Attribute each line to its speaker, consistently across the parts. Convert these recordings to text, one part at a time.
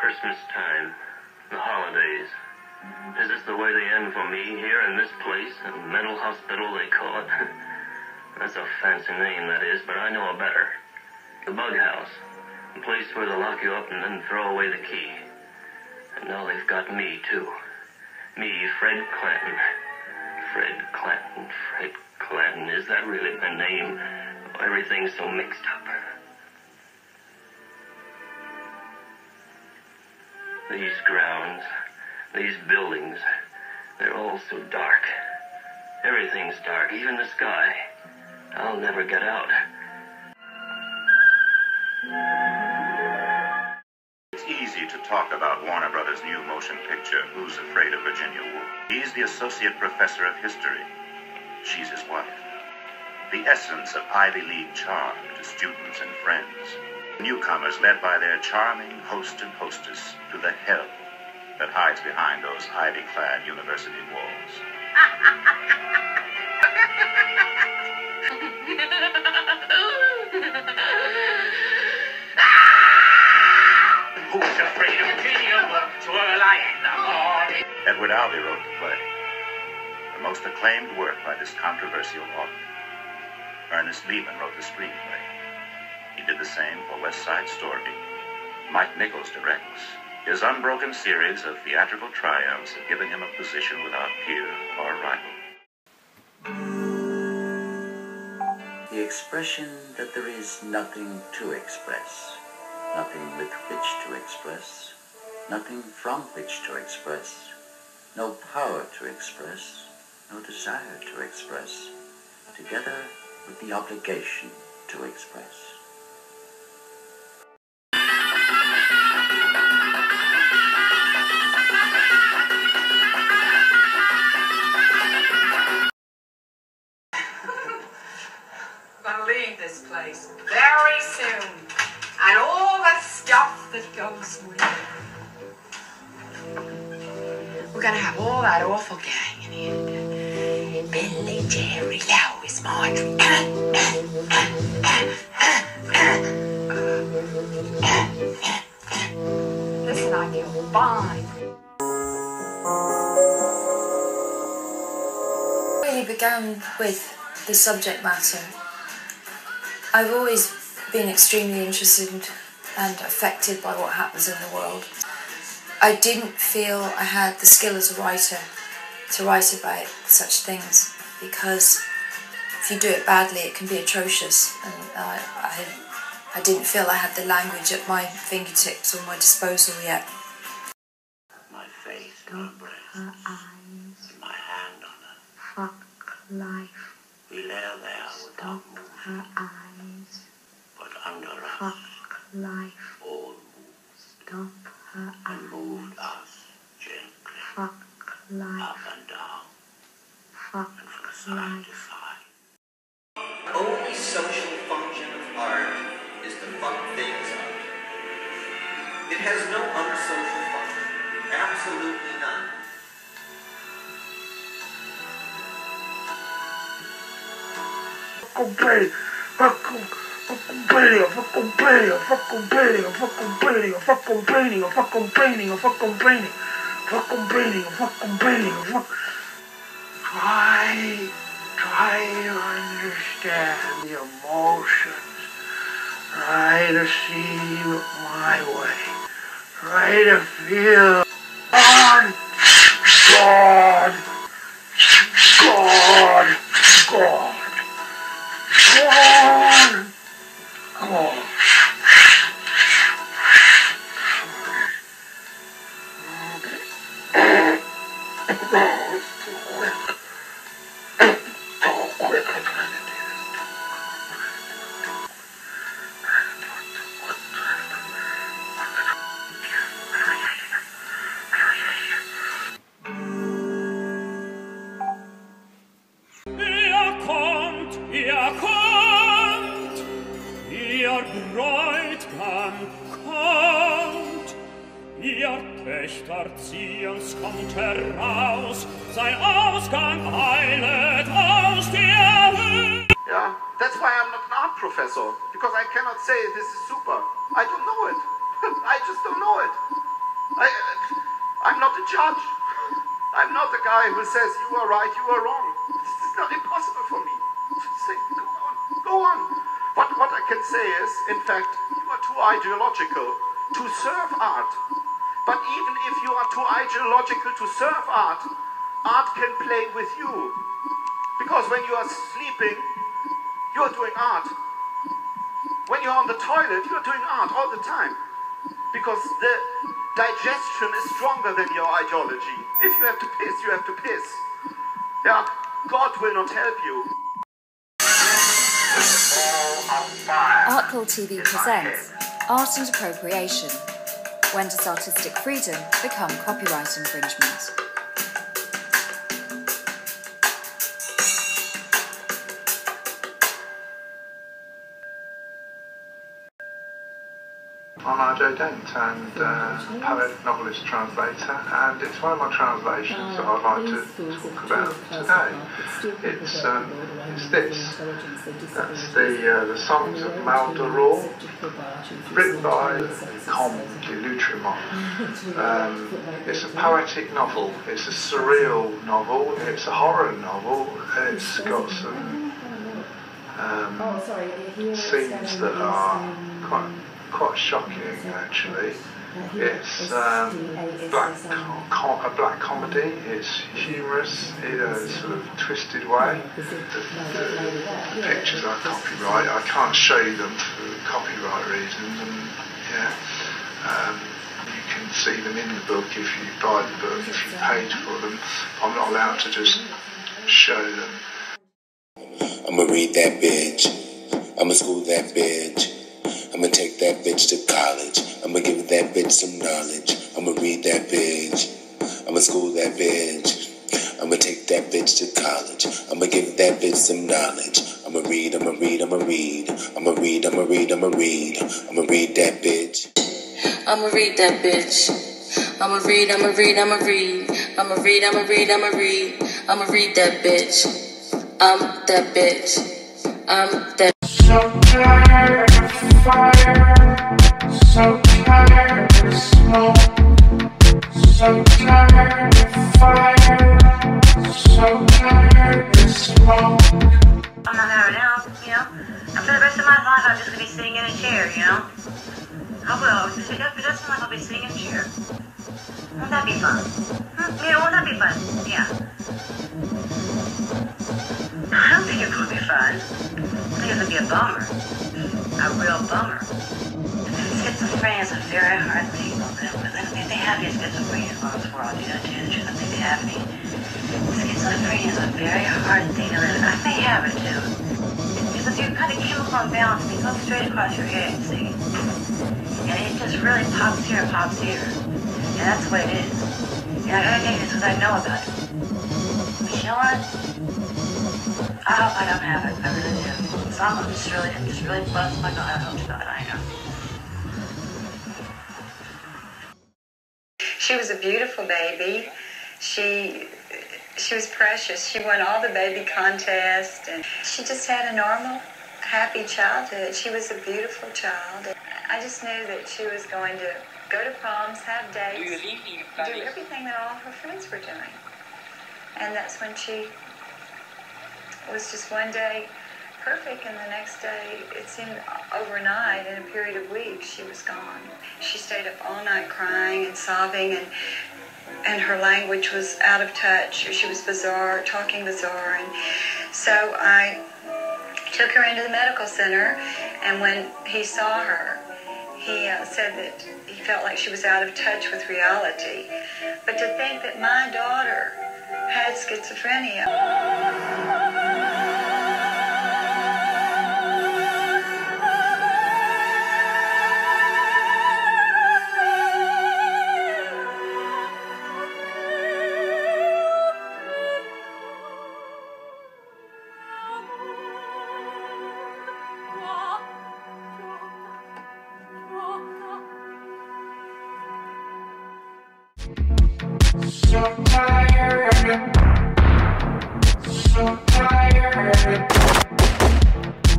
Speaker 1: Christmas time, the holidays. Is this the way they end for me here in this place, a mental hospital they call it? That's a fancy name, that is, but I know a better. The bug house, a place where they'll lock you up and then throw away the key. And now they've got me, too. Me, Fred Clanton. Fred Clanton, Fred Clanton. Is that really my name? Oh, everything's so mixed up. These grounds, these buildings, they're all so dark. Everything's dark, even the sky. I'll never get out.
Speaker 2: It's easy to talk about Warner Brothers' new motion picture, Who's Afraid of Virginia Woolf? He's the associate professor of history. She's his wife. The essence of Ivy League charm to students and friends. Newcomers led by their charming host and hostess to the hell that hides behind those ivy-clad university walls.
Speaker 3: Who's afraid of Virginia Woolf? Early in the morning.
Speaker 2: Edward Albee wrote the play, the most acclaimed work by this controversial author. Ernest Lehman wrote the screenplay. He did the same for West Side Story. Mike Nichols directs. His unbroken series of theatrical triumphs have given him a position without peer or rival.
Speaker 4: The expression that there is nothing to express, nothing with which to express, nothing from which to express, no power to express, no desire to express, together with the obligation to express.
Speaker 5: Leave this place very soon, and all the stuff that goes with it. We're gonna have all that awful gang in here. Billy, Jerry, Lois, Marjorie. Listen, I feel fine.
Speaker 6: It really began with the subject matter. I've always been extremely interested and affected by what happens in the world. I didn't feel I had the skill as a writer to write about such things, because if you do it badly it can be atrocious, and I didn't feel I had the language at my fingertips or my disposal yet.
Speaker 4: My face to her breast,
Speaker 7: her eyes,
Speaker 4: my hand on her.
Speaker 7: fuck life,
Speaker 4: We lay there without
Speaker 7: her
Speaker 4: moving,
Speaker 7: eyes,
Speaker 4: but under us
Speaker 7: fuck life,
Speaker 4: all moved
Speaker 7: stop her
Speaker 4: and
Speaker 7: eyes,
Speaker 4: moved us gently
Speaker 7: fuck life,
Speaker 4: up and down
Speaker 7: fuck
Speaker 4: and from side to side.
Speaker 8: The only social function of art is to fuck things up. It has no other social function. Absolutely none.
Speaker 9: Try to understand the emotions. Try to see my way. Try to feel God, God, God, God, God, God.
Speaker 10: Ihr Bräutigam kommt, ihr Töchter ziehen's, kommt heraus, sein Ausgang eilet aus der Höhe.
Speaker 11: Yeah, that's why I'm not an art professor, because I cannot say this is super. I don't know it. I just don't know it. I'm not a judge. I'm not the guy who says you are right, you are wrong. It's not impossible for me. Say, go on. But what I can say is, in fact, you are too ideological to serve art. But even if you are too ideological to serve art, art can play with you. Because when you are sleeping, you are doing art. When you're on the toilet, you're doing art all the time. Because the digestion is stronger than your ideology. If you have to piss, you have to piss. Yeah, God will not help you.
Speaker 12: Artful TV presents Art and Appropriation. When does artistic freedom become copyright infringement?
Speaker 13: I'm R.J. Dent, and poet, novelist, translator, and it's one of my translations that I'd like to talk about today. It's this. That's the Songs of Maldoror, written by Comte de L'Outremont. It's a poetic novel, it's a surreal novel, it's a horror novel, it's got some scenes that are quite shocking, actually. It's a black comedy. It's humorous in a sort of twisted way. The pictures are copyright. I can't show you them for copyright reasons, and you can see them in the book if you buy the book, if you paid for them. I'm not allowed to just show them.
Speaker 14: I'ma read that bitch. I'ma school that bitch. I'ma take that bitch to college. I'ma give that bitch some knowledge. I'ma read that bitch. I'ma school that bitch. I'ma take that bitch to college. I'ma give that bitch some knowledge. I'ma read, I'ma read, I'ma read. I'ma read, I'ma read, I'ma read. I'ma read that bitch.
Speaker 15: I'ma read that bitch. I'ma read, I'ma read, I'ma read. I'ma read, I'ma read, I'ma read. I'ma read that bitch. I'm that bitch. I'm that.
Speaker 9: So tired of fire, so tired of smoke, so tired of fire, so tired of smoke.
Speaker 16: I'm not there now, you know. And for the rest of my life, I'm just going to be sitting in a chair, you know. I will. For the rest of my life, I'll be sitting in a chair. Won't that be fun? Yeah, won't that be fun? Yeah. I don't think it would be fun. I think it would be a bummer. A real bummer. Schizophrenia is a very hard thing. I don't think they have any schizophrenia in this world. You know, I don't think they have any. Schizophrenia is a very hard thing to live with. I may have it too. Because you're kind of chemical imbalance and it goes straight across your head, see? And it just really pops here and pops here. And that's what it is. And I gotta take this because I know about it. But you know what? I hope I don't have it. I really do. So I'm just really buzzed by God. I hope to God I know.
Speaker 5: She was a beautiful baby. She was precious. She won all the baby contests, and she just had a normal, happy childhood. She was a beautiful child. I just knew that she was going to go to proms, have dates, do everything that all of her friends were doing. And that's when she was just one day perfect, and the next day, it seemed overnight, in a period of weeks, she was gone. She stayed up all night crying and sobbing, and her language was out of touch. She was bizarre, talking bizarre, and so I took her into the medical center, and when he saw her, he said that he felt like she was out of touch with reality. But to think that my daughter had schizophrenia.
Speaker 9: So tired, so tired,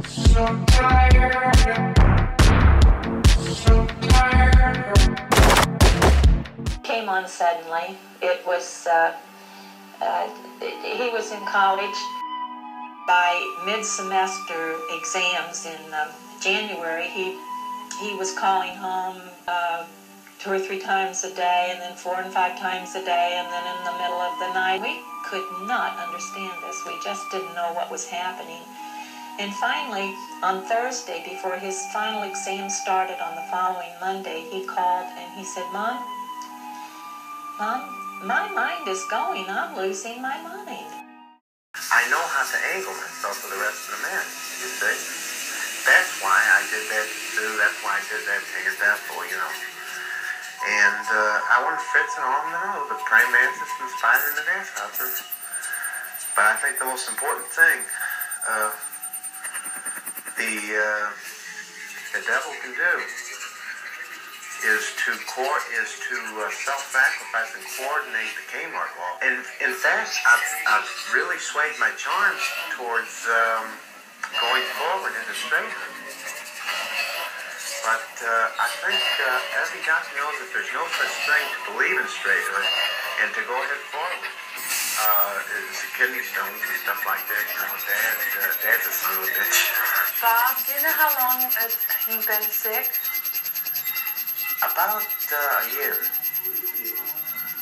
Speaker 9: so tired, so tired.
Speaker 17: came on suddenly. It was, he was in college. By mid-semester exams in January, he was calling home 2 or 3 times a day, and then 4 and 5 times a day, and then in the middle of the night. We could not understand this. We just didn't know what was happening. And finally, on Thursday, before his final exam started on the following Monday, he called and he said, Mom, my mind is going. I'm losing my mind.
Speaker 2: I know how to angle myself for the rest of the men, you see. That's why I did that too. That's why I did that thing at that point, you know. And I want Fritz and all to know the praying mantis and the spider and the grasshopper. But I think the most important thing the devil can do is to self-sacrifice and coordinate the Kmart law. And in fact, I've really swayed my charms towards going forward in the straighthood. But I think every doctor knows that there's no such thing to believe in straighthood and to go ahead forward. It's kidney stones and stuff like that. You know, Dad's a son of a bitch.
Speaker 17: Bob, do you know how long you've been sick?
Speaker 2: About a year.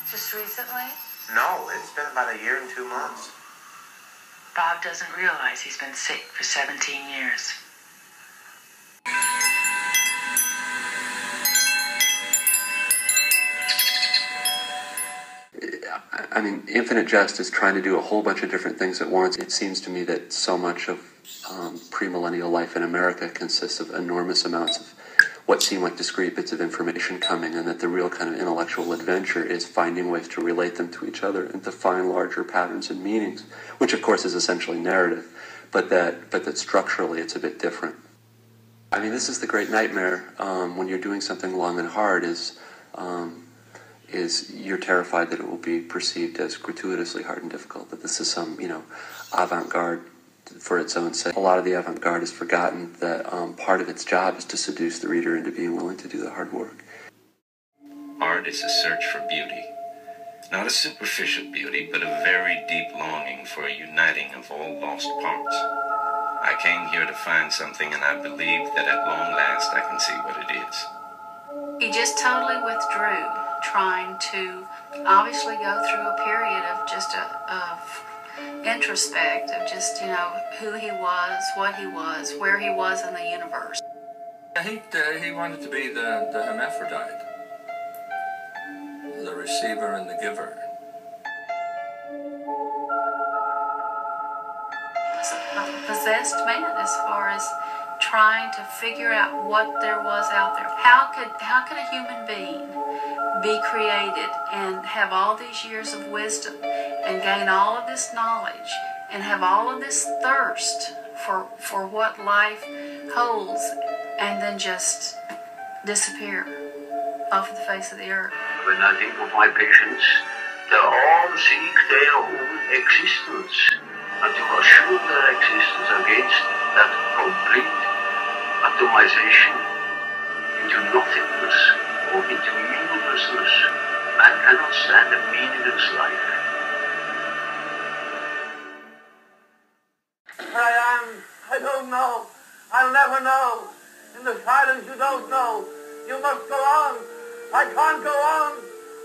Speaker 17: Just recently?
Speaker 2: No, it's been about a year and 2 months.
Speaker 16: Bob doesn't realize he's been sick for 17 years.
Speaker 18: I mean, Infinite Jest is trying to do a whole bunch of different things at once. It seems to me that so much of premillennial life in America consists of enormous amounts of what seem like discrete bits of information coming, and that the real kind of intellectual adventure is finding ways to relate them to each other and to find larger patterns and meanings, which of course is essentially narrative, but that structurally it's a bit different. I mean, this is the great nightmare when you're doing something long and hard is you're terrified that it will be perceived as gratuitously hard and difficult, that this is some, avant-garde for its own sake. A lot of the avant-garde has forgotten that part of its job is to seduce the reader into being willing to do the hard work.
Speaker 19: Art is a search for beauty. Not a superficial beauty, but a very deep longing for a uniting of all lost parts. I came here to find something, and I believe that at long last I can see what it is.
Speaker 17: He just totally withdrew, trying to obviously go through a period of just of introspect, of just, who he was, what he was, where he was in the universe.
Speaker 20: He wanted to be the hermaphrodite, the receiver and the giver.
Speaker 17: A possessed man as far as trying to figure out what there was out there. How could a human being be created and have all these years of wisdom and gain all of this knowledge and have all of this thirst for what life holds and then just disappear off of the face of the earth?
Speaker 21: When I think of my patients, they all seek their own existence, and to assure their existence against that complete atomization into nothingness or into meaninglessness. Man cannot stand a meaningless life.
Speaker 22: I don't know. I'll never know. In the silence you don't know. You must go on. I can't go on.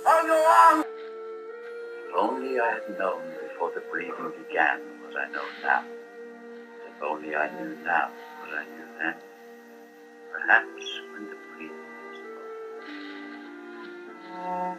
Speaker 22: I'll go on.
Speaker 4: If only I had known before the breathing began what I know now. If only I knew now what I knew then. Perhaps when the breathing was over.